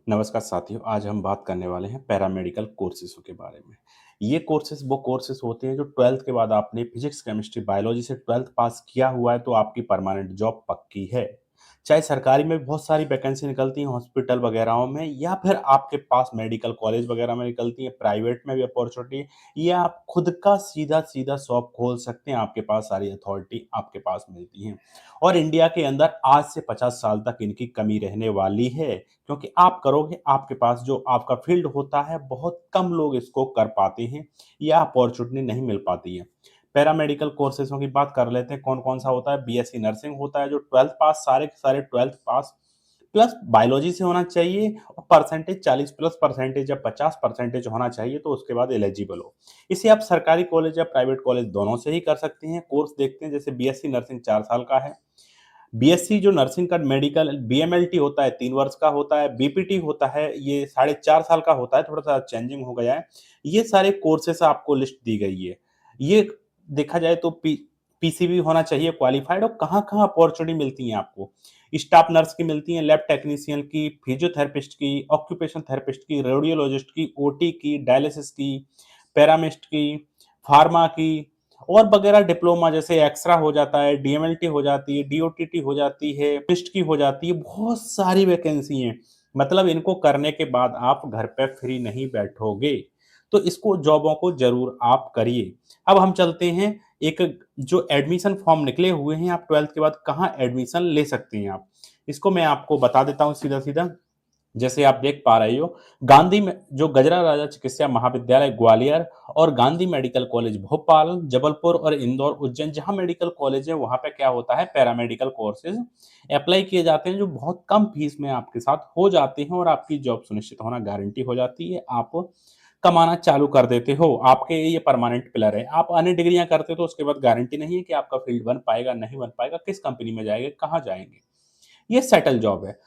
नमस्कार साथियों, आज हम बात करने वाले हैं पैरामेडिकल कोर्सेज़ों के बारे में। ये कोर्सेज़ वो कोर्सेज़ होते हैं जो 12th के बाद आपने फिज़िक्स, केमिस्ट्री, बायोलॉजी से 12th पास किया हुआ है तो आपकी परमानेंट जॉब पक्की है। चाहे सरकारी में बहुत सारी वैकेंसी निकलती हैं हॉस्पिटल वगैरहों में या फिर आपके पास मेडिकल कॉलेज वगैरह में निकलती हैं, प्राइवेट में भी अपॉर्च्युनिटी है या आप खुद का सीधा-सीधा शॉप खोल सकते हैं, आपके पास सारी अथॉरिटी आपके पास मिलती हैं। और इंडिया के अंदर आज से 50 साल तक इनकी कमी रहने वाली है। क्योंकि आप करोगे, आपके पास जो आपका फ़ील्ड होता है, बहुत कम लोग इसको कर पाते हैं या अपॉर्च्युनिटी नहीं मिल पाती है। पैरामेडिकल कोर्सेज़ों की बात कर लेते हैं, कौन-कौन सा होता है? बीएससी नर्सिंग होता है, जो 12th पास सारे के सारे 12th पास प्लस बायोलॉजी से होना चाहिए और परसेंटेज 40 प्लस परसेंटेज या 50 परसेंटेज होना चाहिए, तो उसके बाद एलिजिबल हो। इसे आप सरकारी कॉलेज या प्राइवेट कॉलेज दोनों से ही कर सकते हैं। कोर्स देखते हैं, जैसे बीएससी नर्सिंग 4 साल का है। बीएससी जो नर्सिंग का मेडिकल बीएमएलटी होता है 3 वर्ष का होता है, बीपीटी होता है ये साढ़े 4 साल का होता है, थोड़ा-सा चेंजिंग हो गया है। ये सारे कोर्सेज़ आपको लिस्ट दी गई है। ये देखा जाए तो पीसीबी होना चाहिए क्वालिफाइड और कहाँ-कहाँ अपॉर्च्युनिटी मिलती हैं आपको। स्टाफ नर्स की मिलती हैं, लैब टेक्नीशियन की, फिजियोथेरेपिस्ट की, ऑक्यूपेशन थेरेपिस्ट की, रेडियोलॉजिस्ट की, ओटी की, डायलिसिस की, पैरामेस्ट की, फार्मा की और वगैरह डिप्लोमा जैसे एक्सरा हो जाता है, डीएमएलटी हो जाती है, डीओटीटी हो जाती है, टेस्ट की हो जाती है, बहुत सारी वैकेंसी हैं। मतलब इनको करने के बाद आप घर पे फ्री नहीं बैठोगे, तो इसको जॉबों को ज़रूर आप करिए। अब हम चलते हैं एक जो एडमिशन फॉर्म निकले हुए हैं, आप 12th के बाद कहाँ एडमिशन ले सकते हैं आप। इसको मैं आपको बता देता हूँ सीधा-सीधा। जैसे आप देख पा रहे हो, गांधी में जो गजरा राजा चिकित्सा महाविद्यालय ग्वालियर और गांधी मेडिकल कॉलेज भोपाल, जबलपुर और इंदौर, उज्जैन जहाँ मेडिकल कॉलेज है वहाँ पे क्या होता है पैरामेडिकल कोर्सेज अप्लाई किए जाते हैं जो बहुत कम फीस में आपके साथ हो जाते हैं और आपकी जॉब सुनिश्चित होना गारंटी हो जाती है। आप कमाना चालू कर देते हो, आपके ये परमानेंट पिलर है। आप अन्य डिग्रियां करते हो तो उसके बाद गारंटी नहीं है कि आपका फील्ड बन पाएगा, नहीं बन पाएगा, किस कंपनी में जाएंगे, कहाँ जाएंगे। ये सेटल जॉब है।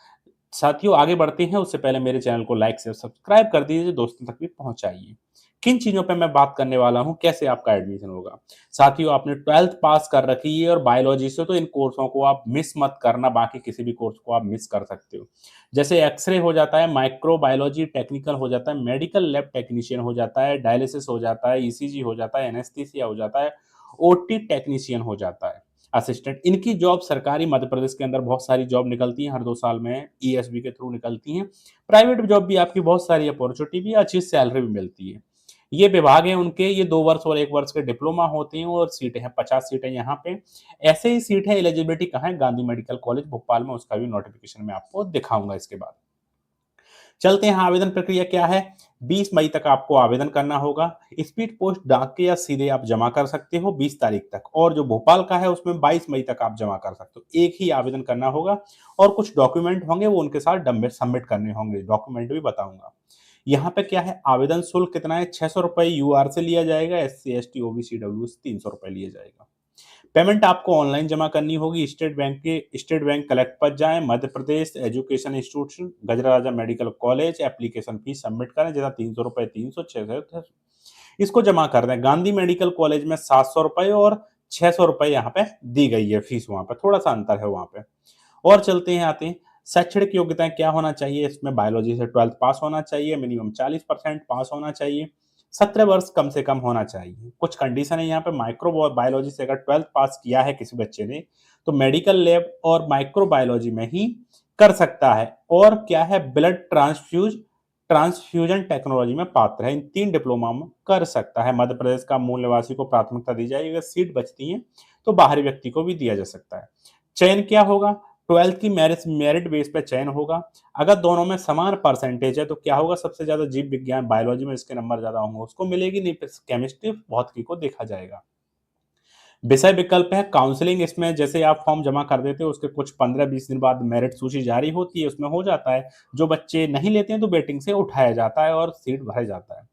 साथियों आगे बढ़ते हैं उससे पहले मेरे चैनल को लाइक शेयर सब्सक्राइब कर दीजिए, दोस्तों तक भी पहुंचाइए। किन चीजों पे मैं बात करने वाला हूं, कैसे आपका एडमिशन होगा। साथियों आपने 12th पास कर रखी है और बायोलॉजी से, तो इन कोर्सों को आप मिस मत करना, बाकी किसी भी कोर्स को आप मिस कर सकते हो। जैसे एक्सरे हो जाता है, माइक्रोबायोलॉजी टेक्निकल हो जाता है, मेडिकल लैब टेक्नीशियन हो जाता है, डायलिसिस हो जाता है, ईसीजी हो जाता है, एनेस्थीसिया हो जाता है, ओटी टेक्नीशियन हो जाता है, असिस्टेंट। इनकी जॉब सरकारी मध्य प्रदेश के अंदर बहुत सारी जॉब निकलती हैं, हर 2 साल में ईएसबी के थ्रू निकलती हैं। प्राइवेट जॉब भी आपकी बहुत सारी अपॉर्च्युनिटी भी, अच्छी सैलरी भी मिलती है। ये विभाग हैं उनके, ये 2 वर्ष और 1 वर्ष के डिप्लोमा होते हैं और सीटें हैं 50 सीटें यहाँ पे। ऐसे ही सीट है, एलिजिबिलिटी कहाँ है? गांधी मेडिकल कॉलेज भोपाल में, उसका भी नोटिफिकेशन मैं आपको दिखाऊँगा इसके बाद। चलते हैं आवेदन प्रक्रिया क्या है। 20 मई तक आपको आवेदन करना होगा। स्पीड पोस्ट डाक के या सीधे आप जमा कर सकते हो 20 तारीख तक, और जो भोपाल का है उसमें 22 मई तक आप जमा कर सकते हो। एक ही आवेदन करना होगा और कुछ डॉक्यूमेंट होंगे वो उनके साथ सबमिट करने होंगे, डॉक्यूमेंट भी बताऊंगा। यहाँ पे क्या है, आवेदन शुल्क कितना है? 600 रुपए यूआर से लिया जाएगा, एससी एसटी ओबीसी डब्ल्यू से 300 रुपए लिया जाएगा। पेमेंट आपको ऑनलाइन जमा करनी होगी। स्टेट बैंक कलेक्ट पर जाएं, Madhya Pradesh education institution Gajra Raja medical college, application fee submit करें, जैसा 300 रुपए, 300, 600, इसको जमा कर दें। गांधी मेडिकल कॉलेज में 700 रुपए और 600 रुपए यहाँ पे दी गई है फीस, वहां पे थोड़ा सा अंतर है वहां पे। और चलते हैं आते हैं, शैक्षणिक योग्यताएं क्या होना चाहिए इसमें? बायोलॉजी से 12th पास होना चाहिए, मिनिमम 40% पास होना चाहिए, 17 वर्ष कम से कम होना चाहिए। कुछ कंडीशन है यहाँ पे, माइक्रो बायोलॉजी से अगर 12th पास किया है किसी बच्चे ने तो मेडिकल लैब और माइक्रो बायोलॉजी में ही कर सकता है। और क्या है, ब्लड ट्रांसफ्यूजन टेक्नोलॉजी में पात्र है, इन 3 डिप्लोमा में कर सकता है। मध्य प्रदेश का मूल निवासी को प्राथमिकता दी जाएगी, अगर सीट बचती है तो बाहरी व्यक्ति को भी दिया जा सकता है। चयन क्या होगा? 12th की मेरिट बेस पे चयन होगा। अगर दोनों में समान परसेंटेज है तो क्या होगा, सबसे ज्यादा जीव विज्ञान बायोलॉजी में इसके नंबर ज्यादा होंगे उसको मिलेगी, नहीं केमिस्ट्री भौतिकी को देखा जाएगा। विषय विकल्प है काउंसलिंग, इसमें जैसे आप फॉर्म जमा कर देते हो उसके कुछ 15-20 दिन बाद मेरिट सूची जारी होती है, उसमें हो जाता है। जो बच्चे नहीं लेते हैं तो वेटिंग से उठाया जाता है और सीट भरा जाता है।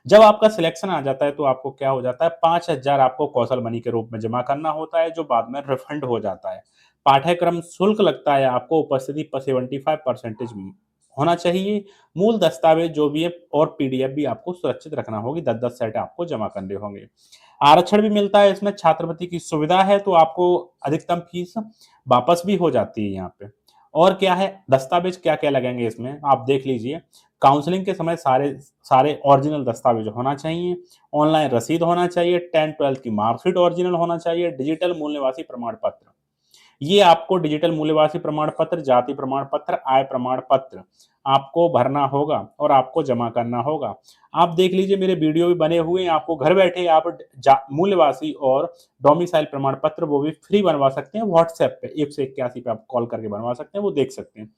जब आपका सिलेक्शन आ जाता है तो आपको क्या हो जाता है, 5,000 आपको कौशल मनी के रूप में जमा करना होता है, जो बाद में रिफंड हो जाता है। पाठ्यक्रम शुल्क लगता है आपको, उपस्थिति पर 75% होना चाहिए। मूल दस्तावेज जो भी है और पीडीएफ भी आपको सुरक्षित रखना होगी, 10-10 सेट आपको जमा करने होंगे। आरक्षण भी मिलता है इसमें, छात्रवृत्ति की सुविधा है तो आपको अधिकतम फीस वापस भी हो जाती है यहाँ पे। और क्या है, दस्तावेज क्या-क्या लगेंगे इसमें आप देख लीजिए। काउंसलिंग के समय सारे सारे ओरिजिनल दस्तावेज होना चाहिए, ऑनलाइन रसीद होना चाहिए, 10th-12th की मार्कशीट ओरिजिनल होना चाहिए, डिजिटल मूल निवासी प्रमाण पत्र। ये आपको डिजिटल मूल्यवासी प्रमाण पत्र, जाति प्रमाण पत्र, आय प्रमाण पत्र आपको भरना होगा और आपको जमा करना होगा। आप देख लीजिए मेरे वीडियो भी बने हुए हैं, आपको घर बैठे आप मूल्यवासी और डोमिसाइल प्रमाण पत्र वो भी फ्री बनवा सकते हैं व्हाट्सएप पे 181 पे आप कॉल करके बनवा सकते हैं, वो देख सकते हैं।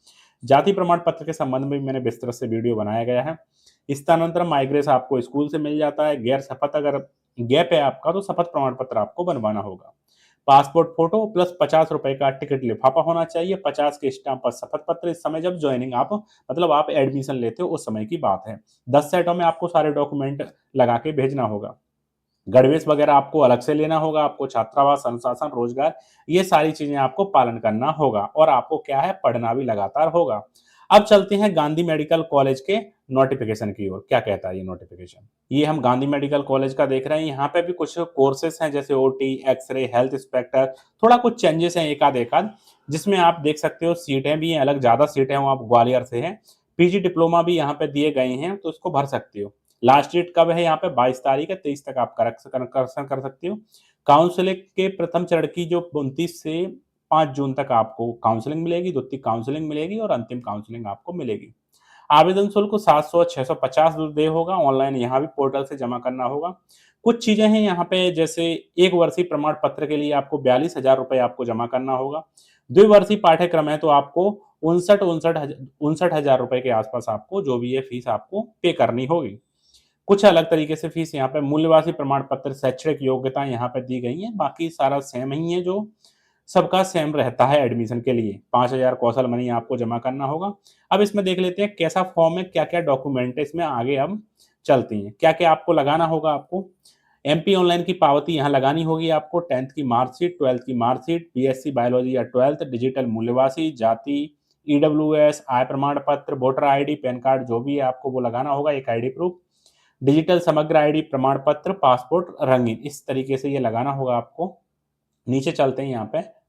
जाति प्रमाण पत्र के संबंध में भी मैंने विस्तृत से वीडियो बनाया गया है। स्थानांतरण माइग्रेस आपको स्कूल से मिल जाता है, गैर शपथ अगर गैप है आपका तो शपथ प्रमाण पत्र आपको बनवाना होगा। पासपोर्ट फोटो प्लस 50 रुपए का टिकट लिफाफा होना चाहिए, 50 के स्टाम्प पर शपथ पत्र। इस समय जब ज्वाइनिंग आप मतलब आप एडमिशन लेते हो उस समय की बात है। 10 सेटों में आपको सारे डॉक्यूमेंट लगा के भेजना होगा। गणवेश वगैरह आपको अलग से लेना होगा, आपको छात्रावास, अनुशासन, रोजगार ये सारी चीजें आपको पालन करना होगा और आपको क्या है पढ़ना भी लगातार होगा। अब चलते हैं गांधी मेडिकल कॉलेज के नोटिफिकेशन की ओर। क्या कहता है ये नोटिफिकेशन? ये हम गांधी मेडिकल कॉलेज का देख रहे हैं। यहाँ पे भी कुछ कोर्सेस हैं जैसे ओटी, एक्सरे, हेल्थ इंस्पेक्टर, थोड़ा कुछ चेंजेस हैं एकाध एकाध, जिसमें आप देख सकते हो सीटें भी हैं अलग, ज्यादा सीटें हो आप ग्वालियर से हैं। पीजी डिप्लोमा भी यहाँ पे दिए गए हैं तो इसको भर सकते हो। लास्ट डेट कब है यहाँ पे? 22 तारीख है, 23 तक आप करेक्शन कर सकते हो। काउंसलिंग के प्रथम चरण की जो 29 से 5 जून तक आपको काउंसलिंग मिलेगी, द्वितीय काउंसलिंग मिलेगी और अंतिम काउंसलिंग आपको मिलेगी। आवेदन शुल्क 700 650 रुपए होगा, ऑनलाइन यहाँ भी पोर्टल से जमा करना होगा। कुछ चीजें हैं यहाँ पे जैसे 1 वर्षीय प्रमाण पत्र के लिए आपको 42,000 रुपए आपको जमा करना होगा। द्विवर्षीय पाठ्यक्रम है तो आपको 59,000 रुपए के आसपास आपको जो भी है फीस आपको पे करनी होगी। कुछ अलग तरीके से फीस यहाँ पे मूल्यवासी प्रमाण पत्र, शैक्षणिक योग्यता यहाँ पे दी गई है, बाकी सारा सेम ही है जो सबका सेम रहता है एडमिशन के लिए। 5,000 कौशल मनी आपको जमा करना होगा। अब इसमें देख लेते हैं कैसा फॉर्म है, क्या-क्या डॉक्यूमेंट है इसमें, आगे हम चलते हैं। क्या-क्या आपको लगाना होगा आपको? एमपी ऑनलाइन की पावती यहाँ लगानी होगी आपको, 10th की मार्कशीट, 12th की मार्कशीट, बीएससी बायोलॉजी या 12th, डिजिटल मूल्यवासी, जाति, ईडब्ल्यूएस, आय प्रमाण पत्र, वोटर आईडी, पैन कार्ड जो भी है आपको वो लगाना होगा, एक आईडी प्रूफ, डिजिटल समग्र आईडी प्रमाण पत्र, पासपोर्ट रंगीन, इस तरीके से ये लगाना होगा आपको। नीचे चलते हैं यहाँ पे।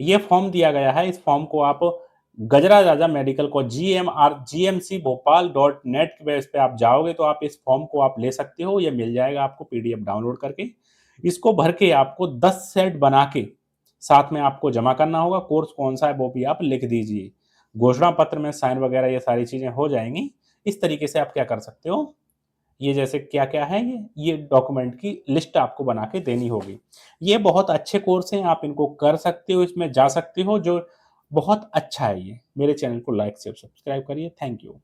ये फॉर्म दिया गया है, इस फॉर्म को आप गजरा राजा मेडिकल को जीएमसी भोपाल डॉट नेट की वेब पे आप जाओगे तो आप इस फॉर्म को आप ले सकते हो, ये मिल जाएगा आपको पीडीएफ डाउनलोड करके। इसको भर के आपको 10 सेट बना के साथ में आपको जमा करना होगा। कोर्स कौन सा है वो भी आप लिख दीजिए। घोषणा पत्र में साइन वगैरह ये सारी चीजें हो जाएंगी। इस तरीके से आप क्या कर सकते हो, ये जैसे क्या-क्या है ये डॉक्यूमेंट की लिस्ट आपको बना के देनी होगी। ये बहुत अच्छे कोर्स हैं, आप इनको कर सकते हो, इसमें जा सकते हो, जो बहुत अच्छा है ये। मेरे चैनल को लाइक, शेयर, सब्सक्राइब करिए। Thank you.